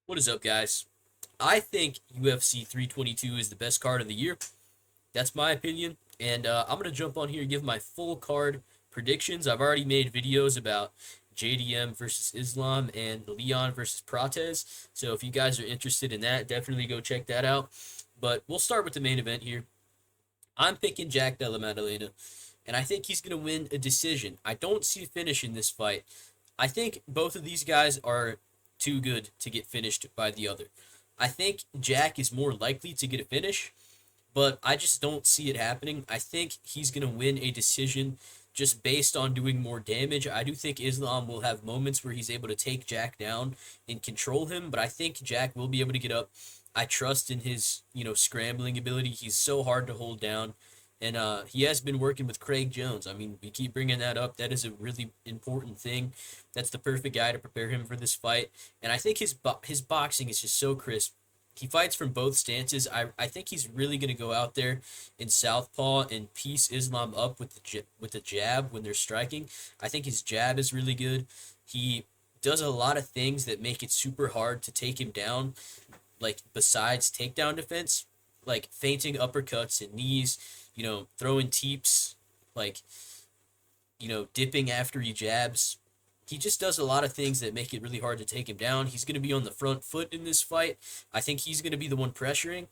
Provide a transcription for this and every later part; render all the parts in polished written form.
What is up, guys? I think UFC 322 is the best card of the year. That's my opinion. And I'm going to jump on here and give my full card predictions. I've already made videos about JDM versus Islam and Leon versus Prates. So if you guys are interested in that, definitely go check that out. But we'll start with the main event here. I'm picking Jack Della Maddalena, and I think he's going to win a decision. I don't see a finish in this fight. I think both of these guys are too good to get finished by the other. I think Jack is more likely to get a finish, but I just don't see it happening. I think he's going to win a decision just based on doing more damage. I do think Islam will have moments where he's able to take Jack down and control him, but I think Jack will be able to get up. I trust in his, scrambling ability. He's so hard to hold down. And he has been working with Craig Jones. I mean, we keep bringing that up. That is a really important thing. That's the perfect guy to prepare him for this fight. And I think his boxing is just so crisp. He fights from both stances. I think he's really going to go out there in southpaw and piece Islam up with the jab when they're striking. I think his jab is really good. He does a lot of things that make it super hard to take him down, like besides takedown defense, like feinting uppercuts and knees, throwing teeps, like, dipping after he jabs. He just does a lot of things that make it really hard to take him down. He's going to be on the front foot in this fight. I think he's going to be the one pressuring.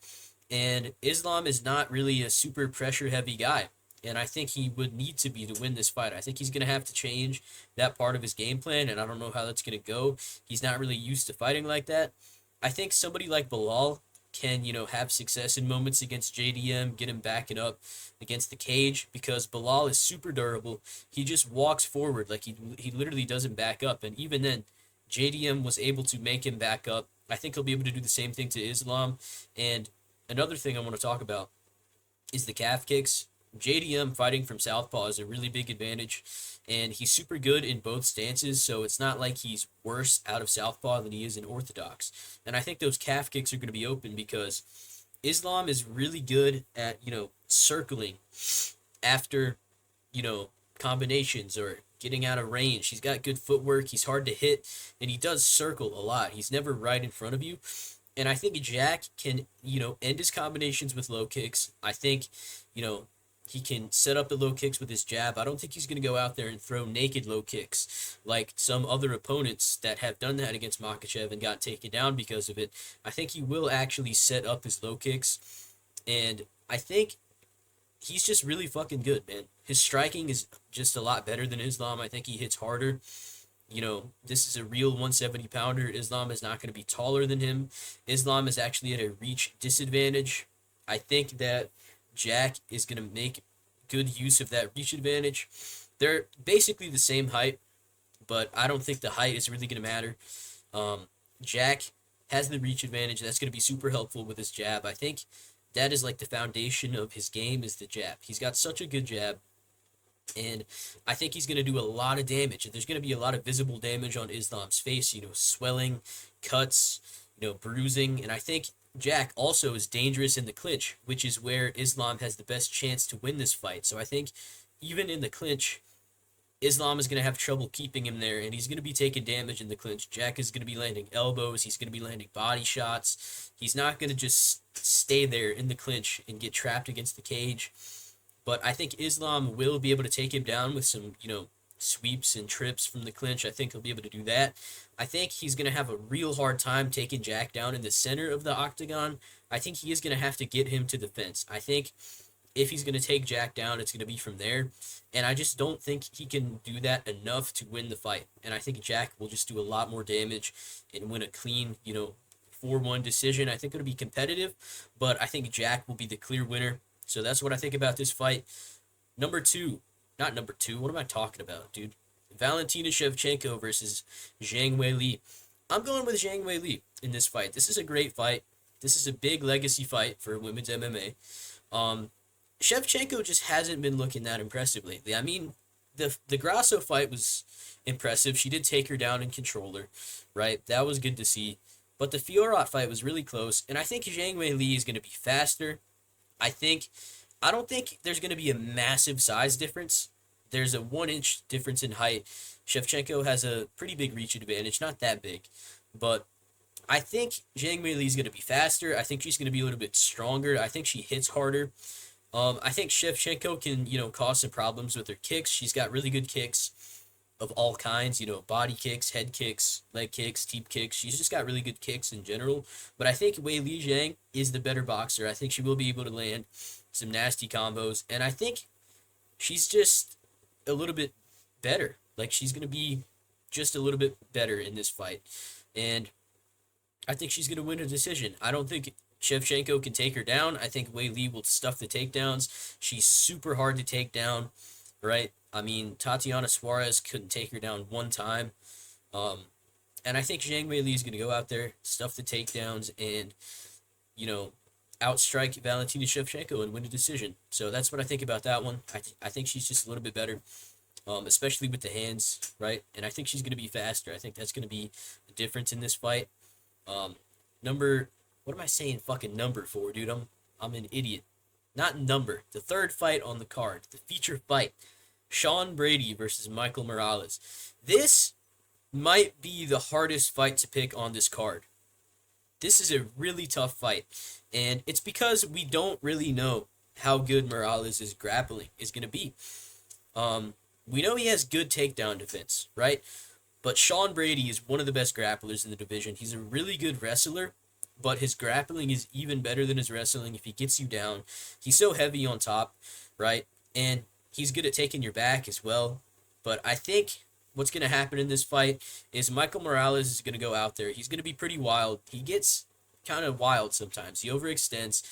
And Islam is not really a super pressure heavy guy. And I think he would need to be to win this fight. I think he's going to have to change that part of his game plan. And I don't know how that's going to go. He's not really used to fighting like that. I think somebody like Bilal can, have success in moments against JDM, get him backing up against the cage because Bilal is super durable. He just walks forward like he literally doesn't back up. And even then, JDM was able to make him back up. I think he'll be able to do the same thing to Islam. And another thing I want to talk about is the calf kicks. JDM fighting from southpaw is a really big advantage, and he's super good in both stances, so it's not like he's worse out of southpaw than he is in orthodox. And I think those calf kicks are going to be open because Islam is really good at, circling after, combinations or getting out of range. He's got good footwork, he's hard to hit, and he does circle a lot. He's never right in front of you. And I think Jack can, end his combinations with low kicks. I think, he can set up the low kicks with his jab. I don't think he's going to go out there and throw naked low kicks like some other opponents that have done that against Makhachev and got taken down because of it. I think he will actually set up his low kicks. And I think he's just really fucking good, man. His striking is just a lot better than Islam. I think he hits harder. This is a real 170 pounder. Islam is not going to be taller than him. Islam is actually at a reach disadvantage. I think that Jack is going to make good use of that reach advantage. They're basically the same height, but I don't think the height is really going to matter. Jack has the reach advantage. That's going to be super helpful with his jab. I think that is like the foundation of his game is the jab. He's got such a good jab, and I think he's going to do a lot of damage. And there's going to be a lot of visible damage on Islam's face, swelling, cuts, bruising. And I think Jack also is dangerous in the clinch, which is where Islam has the best chance to win this fight. So I think even in the clinch, Islam is going to have trouble keeping him there, and he's going to be taking damage in the clinch. Jack is going to be landing elbows. He's going to be landing body shots. He's not going to just stay there in the clinch and get trapped against the cage. But I think Islam will be able to take him down with some, sweeps and trips from the clinch. I think he'll be able to do that. I think he's going to have a real hard time taking Jack down in the center of the octagon. I think he is going to have to get him to the fence. I think if he's going to take Jack down, it's going to be from there. And I just don't think he can do that enough to win the fight. And I think Jack will just do a lot more damage and win a clean, 4-1 decision. I think it'll be competitive, but I think Jack will be the clear winner. So that's what I think about this fight. Not number two. What am I talking about, dude? Valentina Shevchenko versus Zhang Weili. I'm going with Zhang Weili in this fight. This is a great fight. This is a big legacy fight for women's MMA. Shevchenko just hasn't been looking that impressive lately. I mean, the Grasso fight was impressive. She did take her down and control her, right? That was good to see. But the Fiorot fight was really close, and I think Zhang Weili is going to be faster. I don't think there's going to be a massive size difference. There's a 1 inch difference in height. Shevchenko has a pretty big reach advantage, not that big, but I think Zhang Weili is going to be faster. I think she's going to be a little bit stronger. I think she hits harder. I think Shevchenko can, cause some problems with her kicks. She's got really good kicks of all kinds, body kicks, head kicks, leg kicks, teep kicks. She's just got really good kicks in general. But I think Wei Li Zhang is the better boxer. I think she will be able to land some nasty combos. And I think she's just a little bit better. Like, she's going to be just a little bit better in this fight. And I think she's going to win a decision. I don't think Shevchenko can take her down. I think Wei Li will stuff the takedowns. She's super hard to take down, right? I mean, Tatiana Suarez couldn't take her down one time. And I think Zhang Weili is going to go out there, stuff the takedowns, and, outstrike Valentina Shevchenko and win a decision. So that's what I think about that one. I think she's just a little bit better, especially with the hands, right? And I think she's going to be faster. I think that's going to be the difference in this fight. What am I saying fucking number for, dude? I'm an idiot. Not number. The third fight on the card. The feature fight. Sean Brady versus Michael Morales. This might be the hardest fight to pick on this card. This is a really tough fight. And it's because we don't really know how good Morales' grappling is going to be. We know he has good takedown defense, right? But Sean Brady is one of the best grapplers in the division. He's a really good wrestler, but his grappling is even better than his wrestling if he gets you down. He's so heavy on top, right? And he's good at taking your back as well. But I think what's going to happen in this fight is Michael Morales is going to go out there. He's going to be pretty wild. He gets kind of wild sometimes. He overextends.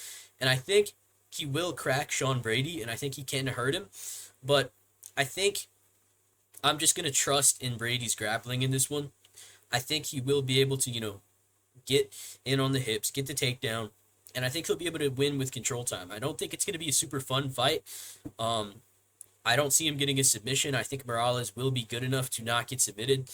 And I think he will crack Sean Brady, and I think he can hurt him. But I think I'm just going to trust in Brady's grappling in this one. I think he will be able to, get in on the hips, get the takedown, and I think he'll be able to win with control time. I don't think it's going to be a super fun fight. I don't see him getting a submission. I think Morales will be good enough to not get submitted,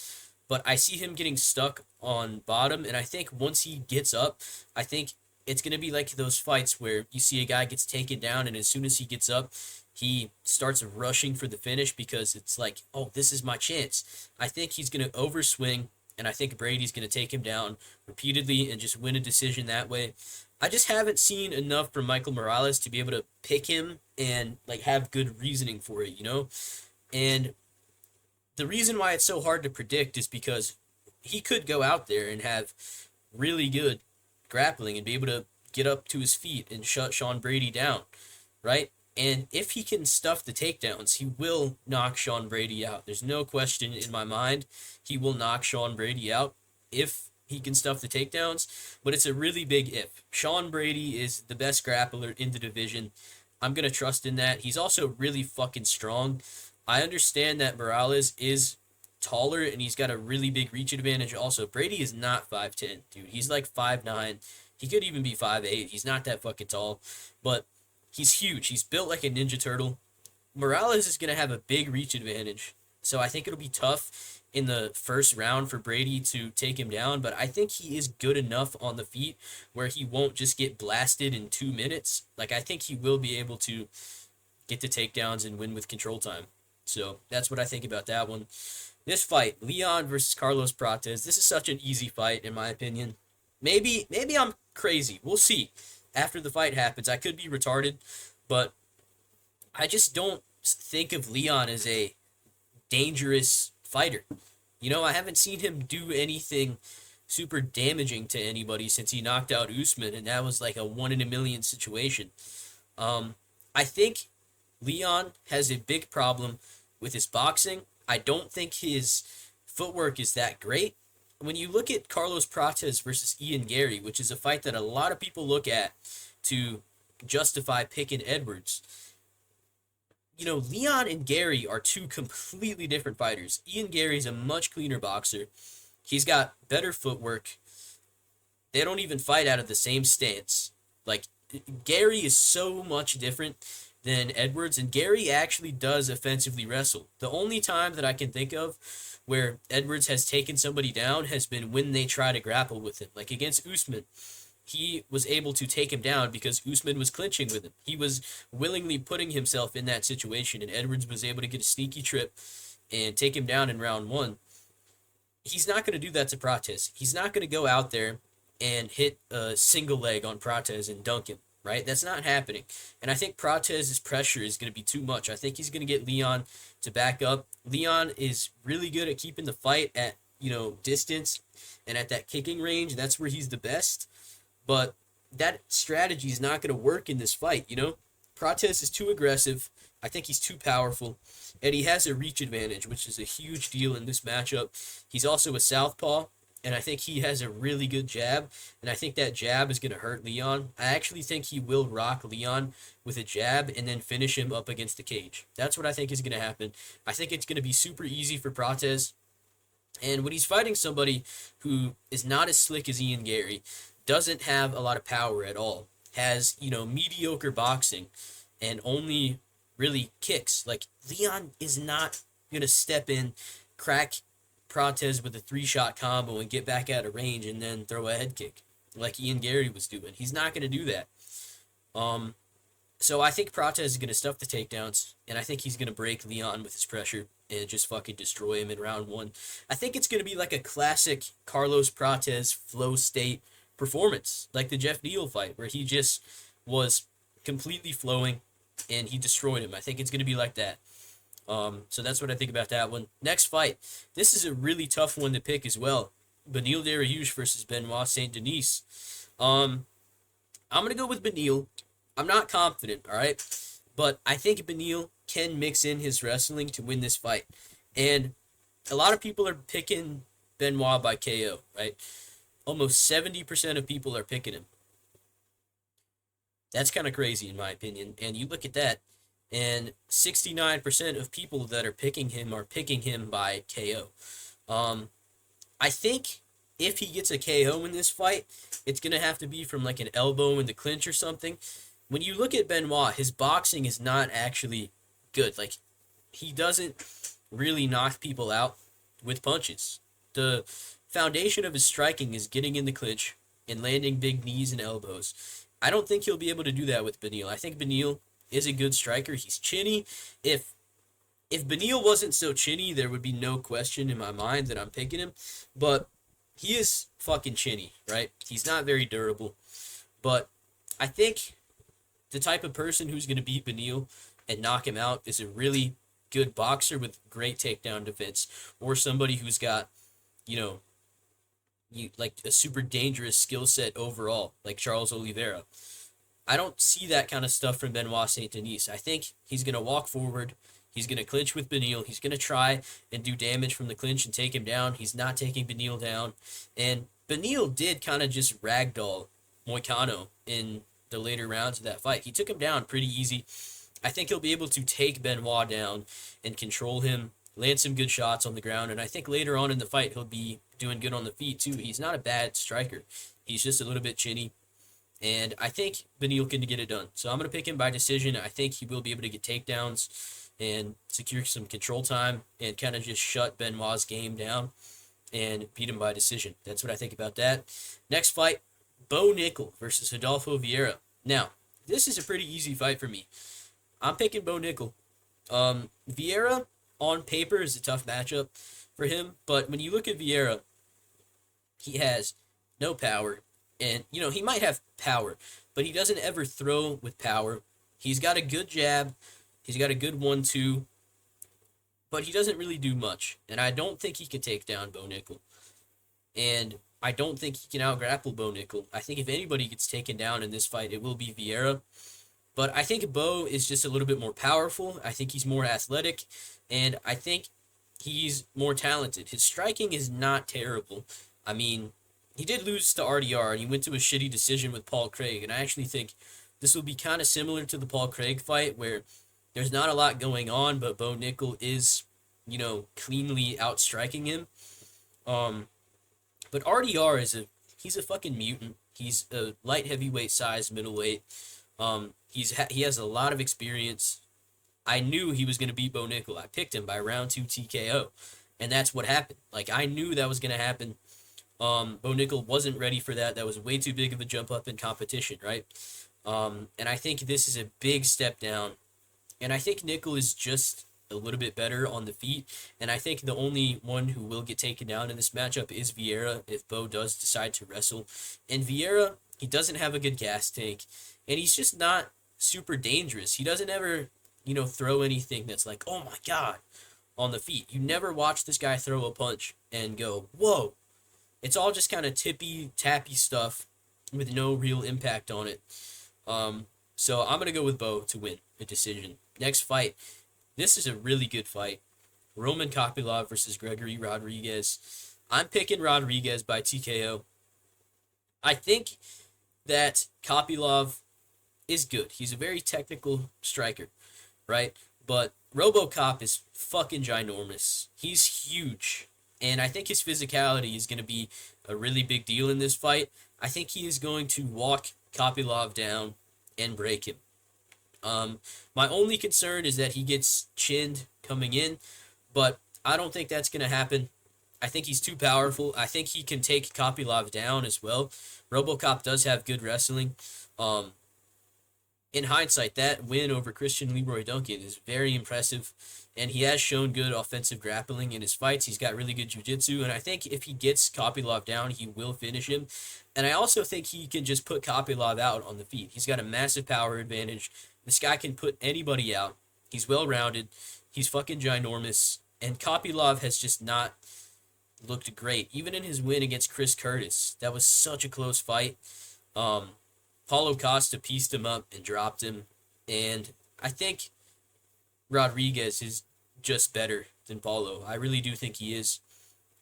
but I see him getting stuck on bottom, and I think once he gets up, I think it's going to be like those fights where you see a guy gets taken down, and as soon as he gets up, he starts rushing for the finish because it's like, oh, this is my chance. I think he's going to overswing, and I think Brady's going to take him down repeatedly and just win a decision that way. I just haven't seen enough from Michael Morales to be able to pick him and have good reasoning for it, And the reason why it's so hard to predict is because he could go out there and have really good grappling and be able to get up to his feet and shut Sean Brady down, right? And if he can stuff the takedowns, he will knock Sean Brady out. There's no question in my mind he will knock Sean Brady out if he can stuff the takedowns. But it's a really big if. Sean Brady is the best grappler in the division. I'm going to trust in that. He's also really fucking strong. I understand that Morales is taller and he's got a really big reach advantage also. Brady is not 5'10", dude. He's like 5'9". He could even be 5'8". He's not that fucking tall. But he's huge. He's built like a Ninja Turtle. Morales is going to have a big reach advantage. So I think it'll be tough in the first round for Brady to take him down. But I think he is good enough on the feet where he won't just get blasted in 2 minutes. I think he will be able to get the takedowns and win with control time. So that's what I think about that one. This fight, Leon versus Carlos Prates. This is such an easy fight in my opinion. Maybe I'm crazy. We'll see. After the fight happens, I could be retarded, but I just don't think of Leon as a dangerous fighter. I haven't seen him do anything super damaging to anybody since he knocked out Usman, and that was like a 1 in a million situation. I think Leon has a big problem with his boxing. I don't think his footwork is that great. When you look at Carlos Prates versus Ian Gary, which is a fight that a lot of people look at to justify picking Edwards, Leon and Gary are two completely different fighters. Ian Gary's a much cleaner boxer. He's got better footwork. They don't even fight out of the same stance. Gary is so much different than Edwards, and Gary actually does offensively wrestle. The only time that I can think of where Edwards has taken somebody down has been when they try to grapple with him. Like against Usman, he was able to take him down because Usman was clinching with him. He was willingly putting himself in that situation, and Edwards was able to get a sneaky trip and take him down in round 1. He's not going to do that to Prates. He's not going to go out there and hit a single leg on Prates and dunk him, right? That's not happening. And I think Prates' pressure is going to be too much. I think he's going to get Leon to back up. Leon is really good at keeping the fight at, distance and at that kicking range. That's where he's the best. But that strategy is not going to work in this fight. Prates is too aggressive. I think he's too powerful. And he has a reach advantage, which is a huge deal in this matchup. He's also a southpaw, and I think he has a really good jab, and I think that jab is going to hurt Leon. I actually think he will rock Leon with a jab and then finish him up against the cage. That's what I think is going to happen. I think it's going to be super easy for Prates, and when he's fighting somebody who is not as slick as Ian Gary, doesn't have a lot of power at all, has, mediocre boxing, and only really kicks. Like, Leon is not going to step in, crack Prates with a 3-shot combo and get back out of range and then throw a head kick like Ian Gary was doing. He's not going to do that. So I think Prates is going to stuff the takedowns, and I think he's going to break Leon with his pressure and just fucking destroy him in round 1. I think it's going to be like a classic Carlos Prates flow state performance, like the Jeff Neal fight, where he just was completely flowing and he destroyed him. I think it's going to be like that. So that's what I think about that one. Next fight. This is a really tough one to pick as well. Beneil Dariush versus Benoit Saint Denis. I'm going to go with Beneil. I'm not confident, all right? But I think Beneil can mix in his wrestling to win this fight. And a lot of people are picking Benoit by KO, right? Almost 70% of people are picking him. That's kind of crazy in my opinion. And you look at that, and 69% of people that are picking him by KO. I think if he gets a KO in this fight, it's going to have to be from like an elbow in the clinch or something. When you look at Benoit, his boxing is not actually good. Like, he doesn't really knock people out with punches. The foundation of his striking is getting in the clinch and landing big knees and elbows. I don't think he'll be able to do that with Beneil. I think Beneil is a good striker. He's chinny. If Beneil wasn't so chinny, there would be no question in my mind that I'm picking him. But he is fucking chinny, right? He's not very durable. But I think the type of person who's going to beat Beneil and knock him out is a really good boxer with great takedown defense, or somebody who's got, like a super dangerous skill set overall, like Charles Oliveira. I don't see that kind of stuff from Benoit Saint Denis. I think he's going to walk forward. He's going to clinch with Beneil. He's going to try and do damage from the clinch and take him down. He's not taking Beneil down. And Beneil did kind of just ragdoll Moicano in the later rounds of that fight. He took him down pretty easy. I think he'll be able to take Benoit down and control him, land some good shots on the ground, and I think later on in the fight he'll be doing good on the feet too. He's not a bad striker. He's just a little bit chinny, and I think Beneil can get it done. So I'm going to pick him by decision. I think he will be able to get takedowns and secure some control time and kind of just shut Benoit's game down and beat him by decision. That's what I think about that. Next fight, Bo Nickel versus Rodolfo Vieira. Now, this is a pretty easy fight for me. I'm picking Bo Nickel. Vieira, on paper, is a tough matchup for him, but when you look at Vieira, he has no power, and, he might have power, but he doesn't ever throw with power. He's got a good jab, he's got a good 1-2, but he doesn't really do much, and I don't think he can take down Bo Nickel, and I don't think he can out-grapple Bo Nickel. I think if anybody gets taken down in this fight, it will be Vieira. But I think Bo is just a little bit more powerful. I think he's more athletic, and I think he's more talented. His striking is not terrible. I mean, he did lose to RDR, and he went to a shitty decision with Paul Craig, and I actually think this will be kind of similar to the Paul Craig fight, where there's not a lot going on, but Bo Nickel is, cleanly outstriking him. But RDR he's a fucking mutant. He's a light heavyweight size middleweight. He has a lot of experience. I knew he was going to beat Bo Nickel. I picked him by round 2 TKO, and that's what happened. Like, I knew that was going to happen. Bo Nickel wasn't ready for that. That was way too big of a jump up in competition, right? And I think this is a big step down. And I think Nickel is just a little bit better on the feet. And I think the only one who will get taken down in this matchup is Vieira if Bo does decide to wrestle. And Vieira, he doesn't have a good gas tank, and he's just not super dangerous. He doesn't ever, throw anything that's like, oh my God, on the feet. You never watch this guy throw a punch and go, whoa. It's all just kind of tippy, tappy stuff with no real impact on it. So I'm going to go with Bo to win a decision. Next fight. This is a really good fight. Roman Kopylov versus Gregory Rodriguez. I'm picking Rodriguez by TKO. I think that Kopylov is good. He's a very technical striker, right? But RoboCop is fucking ginormous. He's huge. And I think his physicality is going to be a really big deal in this fight. I think he is going to walk Kopylov down and break him. My only concern is that he gets chinned coming in, but I don't think that's going to happen. I think he's too powerful. I think he can take Kopylov down as well. RoboCop does have good wrestling. In hindsight, that win over Christian Leroy Duncan is very impressive, and he has shown good offensive grappling in his fights. He's got really good jiu-jitsu, and I think if he gets Kopylov down, he will finish him. And I also think he can just put Kopylov out on the feet. He's got a massive power advantage. This guy can put anybody out. He's well-rounded. He's fucking ginormous. And Kopylov has just not looked great. Even in his win against Chris Curtis, that was such a close fight. Paulo Costa pieced him up and dropped him. And I think Rodriguez is just better than Paulo. I really do think he is.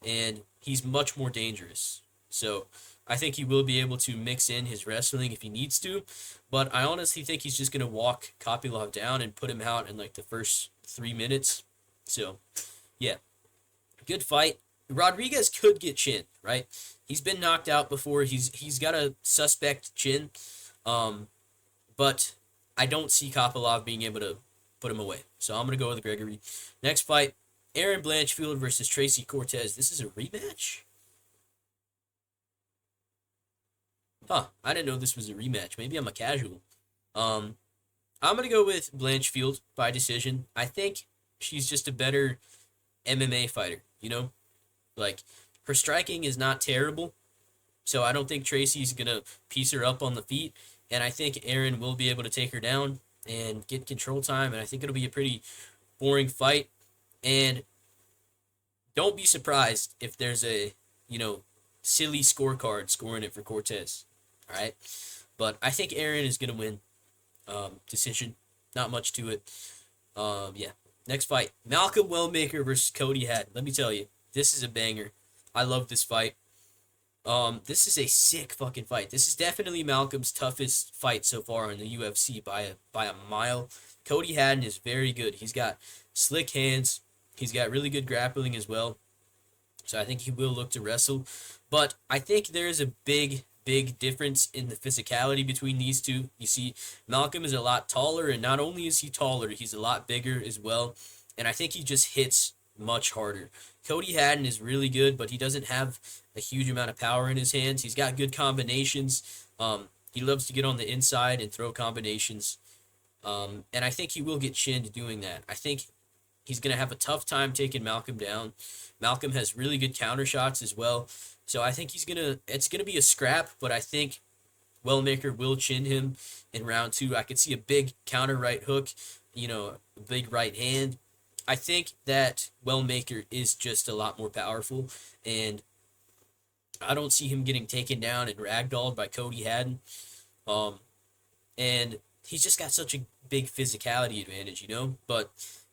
And he's much more dangerous. So I think he will be able to mix in his wrestling if he needs to. But I honestly think he's just going to walk Kopylov down and put him out in like the first 3 minutes. So, yeah. Good fight. Rodriguez could get chin, right? He's been knocked out before. He's got a suspect chin. But I don't see Kopylov being able to put him away. So I'm going to go with Gregory. Next fight, Aaron Blanchfield versus Tracy Cortez. This is a rematch? Huh, I didn't know this was a rematch. Maybe I'm a casual. I'm going to go with Blanchfield by decision. I think she's just a better MMA fighter, Like, her striking is not terrible, so I don't think Tracy's going to piece her up on the feet, and I think Aaron will be able to take her down and get control time, and I think it'll be a pretty boring fight, and don't be surprised if there's a, silly scorecard scoring it for Cortez, all right? But I think Aaron is going to win. Decision, not much to it. Yeah. Next fight, Malcolm Wellmaker versus Cody Haddon. Let me tell you, this is a banger. I love this fight. This is a sick fucking fight. This is definitely Malcolm's toughest fight so far in the UFC by a mile. Cody Haddon is very good. He's got slick hands. He's got really good grappling as well. So I think he will look to wrestle. But I think there is a big difference in the physicality between these two. You see, Malcolm is a lot taller, and not only is he taller, he's a lot bigger as well. And I think he just hits much harder. Cody Haddon is really good, but he doesn't have a huge amount of power in his hands. He's got good combinations. He loves to get on the inside and throw combinations. And I think he will get chinned doing that. I think he's going to have a tough time taking Malcolm down. Malcolm has really good counter shots as well. So I think it's going to be a scrap, but I think Wellmaker will chin him in round 2. I could see a big counter right hook, a big right hand. I think that Wellmaker is just a lot more powerful, and I don't see him getting taken down and ragdolled by Cody Haddon. And he's just got such a big physicality advantage, But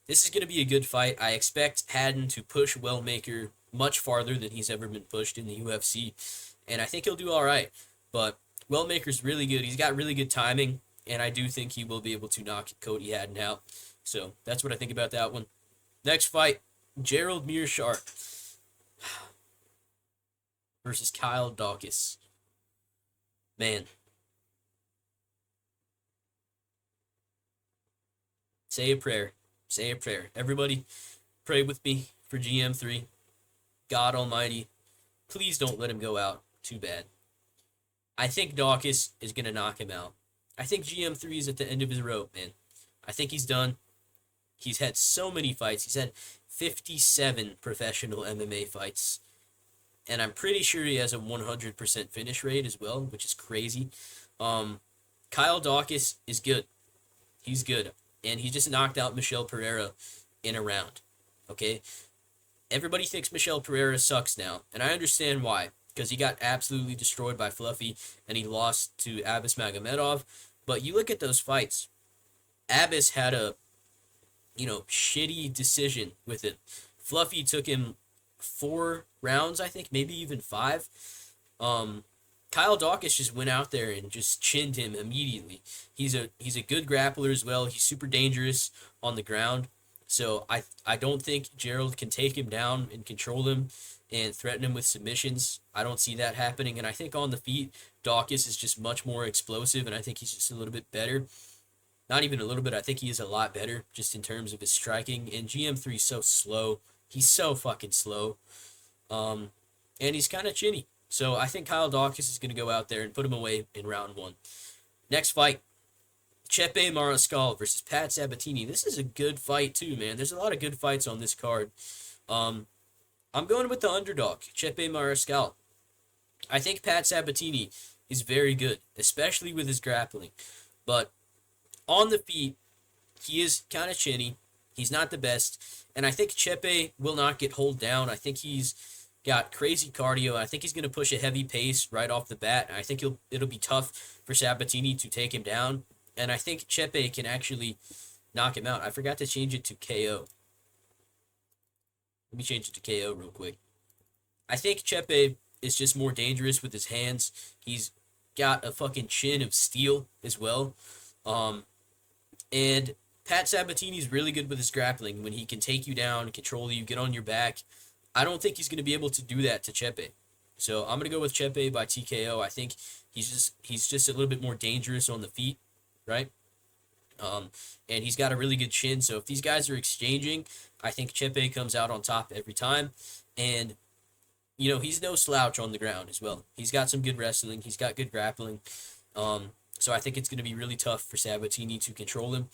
this is going to be a good fight. I expect Haddon to push Wellmaker much farther than he's ever been pushed in the UFC, and I think he'll do all right. But Wellmaker's really good. He's got really good timing, and I do think he will be able to knock Cody Haddon out. So that's what I think about that one. Next fight, Gerald Meerschaert versus Kyle Dawkins. Man. Say a prayer. Say a prayer. Everybody, pray with me for GM3. God Almighty, please don't let him go out too bad. I think Dawkins is going to knock him out. I think GM3 is at the end of his rope, man. I think he's done. He's had so many fights. He's had 57 professional MMA fights. And I'm pretty sure he has a 100% finish rate as well, which is crazy. Um, Kyle Dawkins is good. He's good. And he just knocked out Michel Pereira in a round. Okay? Everybody thinks Michel Pereira sucks now, and I understand why. Because he got absolutely destroyed by Fluffy, and he lost to Abbas Magomedov. But you look at those fights. Abbas had a, shitty decision with it. Fluffy took him 4 rounds, I think, maybe even 5. Kyle Dawkins just went out there and just chinned him immediately. He's a good grappler as well. He's super dangerous on the ground. So I don't think Gerald can take him down and control him and threaten him with submissions. I don't see that happening. And I think on the feet, Dawkins is just much more explosive, and I think he's just a little bit better. Not even a little bit. I think he is a lot better just in terms of his striking. And GM3 is so slow. He's so fucking slow. And he's kind of chinny. So I think Kyle Dawkins is going to go out there and put him away in round 1. Next fight, Chepe Mariscal versus Pat Sabatini. This is a good fight too, man. There's a lot of good fights on this card. I'm going with the underdog, Chepe Mariscal. I think Pat Sabatini is very good, especially with his grappling. But on the feet, he is kind of chinny. He's not the best. And I think Chepe will not get hold down. I think he's got crazy cardio. I think he's going to push a heavy pace right off the bat. I think it'll be tough for Sabatini to take him down. And I think Chepe can actually knock him out. I forgot to change it to KO. Let me change it to KO real quick. I think Chepe is just more dangerous with his hands. He's got a fucking chin of steel as well. And Pat Sabatini's really good with his grappling when he can take you down, control you, get on your back. I don't think he's going to be able to do that to Chepe. So I'm going to go with Chepe by TKO. I think he's just a little bit more dangerous on the feet, right? And he's got a really good chin. So if these guys are exchanging, I think Chepe comes out on top every time. And, he's no slouch on the ground as well. He's got some good wrestling. He's got good grappling. So I think it's going to be really tough for Sabatini to control him.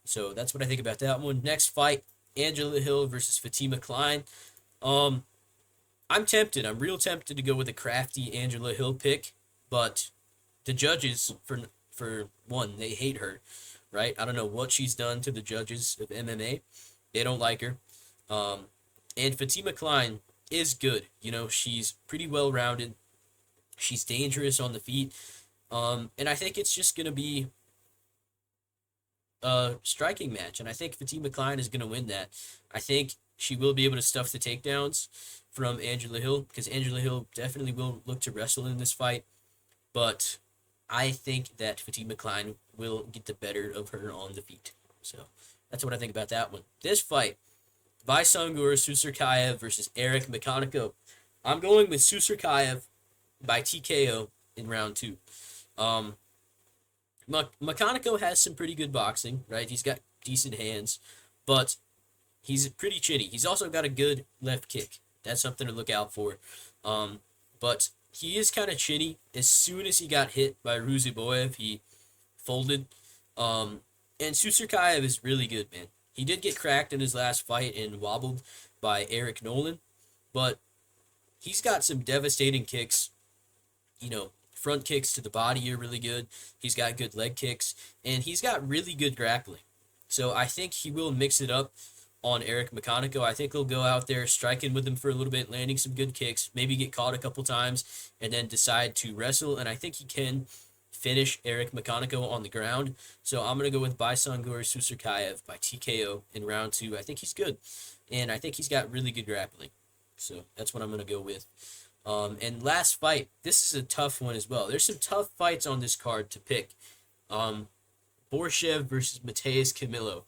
So that's what I think about that one. Next fight, Angela Hill versus Fatima Klein. I'm tempted. I'm real tempted to go with a crafty Angela Hill pick, but the judges, for one, they hate her, right? I don't know what she's done to the judges of MMA. They don't like her. And Fatima Klein is good. She's pretty well-rounded. She's dangerous on the feet. And I think it's just going to be a striking match, and I think Fatima Klein is going to win that. I think she will be able to stuff the takedowns from Angela Hill, because Angela Hill definitely will look to wrestle in this fight, but I think that Fatima Klein will get the better of her on the feet. So that's what I think about that one. This fight, Vaisangur Susarkayev versus Eric Mekhaniko. I'm going with Susarkayev by TKO in round 2. Mekhaniko has some pretty good boxing, right? He's got decent hands, but he's pretty chinny. He's also got a good left kick. That's something to look out for. But he is kind of chinny. As soon as he got hit by Ruziboyev, he folded. And Susarkayev is really good, man. He did get cracked in his last fight and wobbled by Eric Nolan, but he's got some devastating kicks. Front kicks to the body are really good. He's got good leg kicks, and he's got really good grappling. So I think he will mix it up on Eric Mekhaniko. I think he'll go out there, striking with him for a little bit, landing some good kicks, maybe get caught a couple times, and then decide to wrestle. And I think he can finish Eric Mekhaniko on the ground. So I'm going to go with Vaisangur Susarkayev by TKO in round 2. I think he's good, and I think he's got really good grappling. So that's what I'm going to go with. And last fight, this is a tough one as well. There's some tough fights on this card to pick. Borshev versus Mateus Camilo.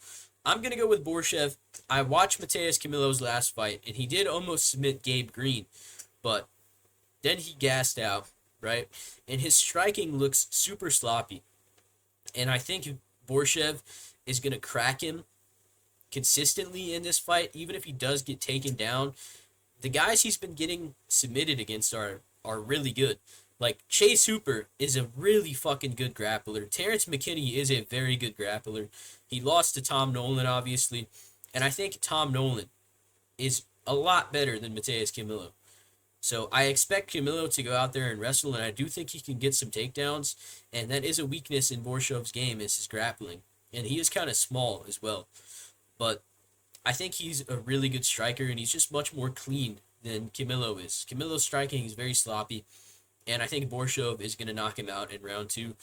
I'm going to go with Borshev. I watched Mateus Camilo's last fight, and he did almost submit Gabe Green, but then he gassed out, right? And his striking looks super sloppy. And I think Borshev is going to crack him consistently in this fight, even if he does get taken down. The guys he's been getting submitted against are really good. Like, Chase Hooper is a really fucking good grappler. Terrence McKinney is a very good grappler. He lost to Tom Nolan, obviously, and I think Tom Nolan is a lot better than Mateus Camilo. So I expect Camilo to go out there and wrestle, and I do think he can get some takedowns. And that is a weakness in Borshov's game, is his grappling, and he is kind of small as well. But I think he's a really good striker, and he's just much more clean than Camilo is. Camilo's striking is very sloppy, and I think Borshov is going to knock him out in round 2.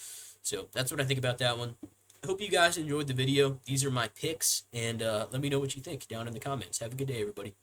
So that's what I think about that one. I hope you guys enjoyed the video. These are my picks, and let me know what you think down in the comments. Have a good day, everybody.